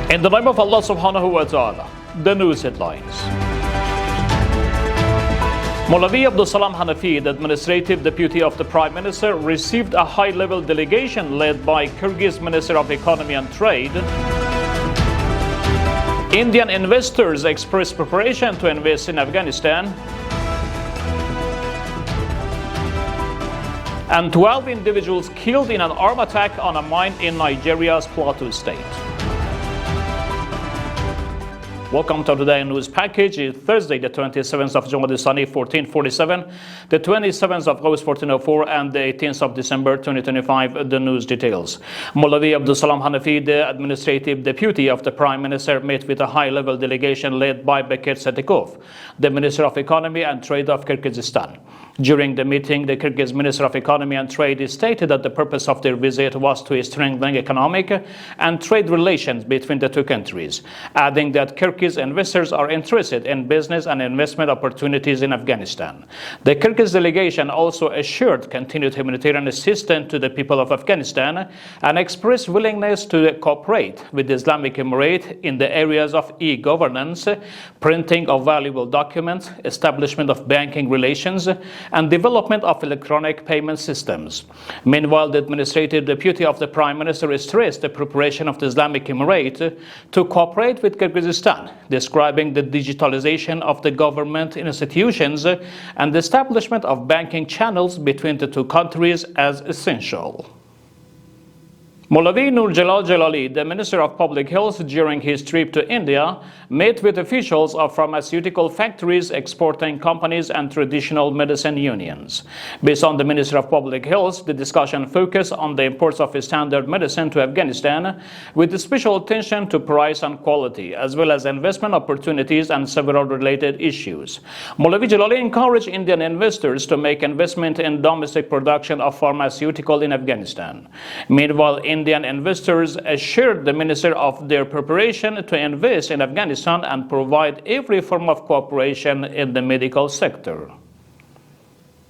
In the name of Allah subhanahu wa ta'ala, the news headlines. Mawlavi Abdul Salam Hanafi, the administrative deputy of the Prime Minister, received a high-level delegation led by Kyrgyz Minister of Economy and Trade. Indian investors express preparation to invest in Afghanistan. And 12 individuals killed in an armed attack on a mine in Nigeria's Plateau State. Welcome to today's news package. It's Thursday, the 27th of Jumada Thani 1447, the 27th of August 1404, and the 18th of December 2025. The news details. Mawlavi Abdul Salam Hanafi, the administrative deputy of the Prime Minister, met with a high-level delegation led by Bekir Satikov, the Minister of Economy and Trade of Kyrgyzstan. During the meeting, the Kyrgyz Minister of Economy and Trade stated that the purpose of their visit was to strengthen economic and trade relations between the two countries, adding that Kyrgyz investors are interested in business and investment opportunities in Afghanistan. The Kyrgyz delegation also assured continued humanitarian assistance to the people of Afghanistan and expressed willingness to cooperate with the Islamic Emirate in the areas of e-governance, printing of valuable documents, establishment of banking relations, and development of electronic payment systems. Meanwhile, the administrative deputy of the Prime Minister stressed the preparation of the Islamic Emirate to cooperate with Kyrgyzstan, describing the digitalization of the government institutions and the establishment of banking channels between the two countries as essential. Mawlavi Nur Jalal Jalali, the Minister of Public Health, during his trip to India, met with officials of pharmaceutical factories, exporting companies, and traditional medicine unions. Based on the Minister of Public Health, the discussion focused on the imports of standard medicine to Afghanistan, with special attention to price and quality, as well as investment opportunities and several related issues. Mawlavi Jalali encouraged Indian investors to make investment in domestic production of pharmaceutical in Afghanistan. Meanwhile, Indian investors assured the minister of their preparation to invest in Afghanistan and provide every form of cooperation in the medical sector.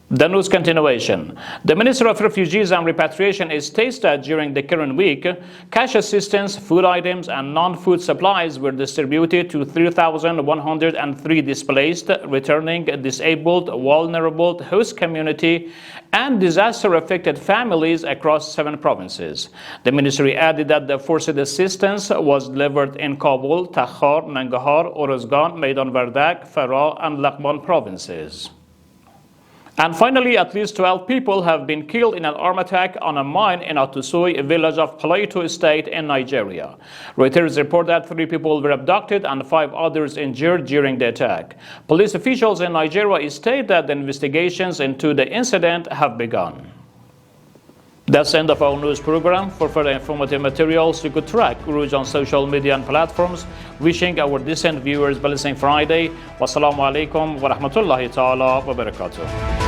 The news continuation. The Minister of Refugees and Repatriation states that during the current week, cash assistance, food items, and non-food supplies were distributed to 3,103 displaced, returning, disabled, vulnerable, host community, and disaster-affected families across 7 provinces. The ministry added that the forced assistance was delivered in Kabul, Takhar, Nangarhar, Uruzgan, Maidan Vardak, Farah, and Laghman provinces. And finally, at least 12 people have been killed in an armed attack on a mine in Atusoy, a village of Plateau State in Nigeria. Reuters report that 3 people were abducted and 5 others injured during the attack. Police officials in Nigeria state that the investigations into the incident have begun. That's the end of our news program. For further informative materials, you could track Urooj on social media and platforms. Wishing our decent viewers Blessing Friday. Wassalamu alaikum wa rahmatullahi ta'ala wa barakatuh.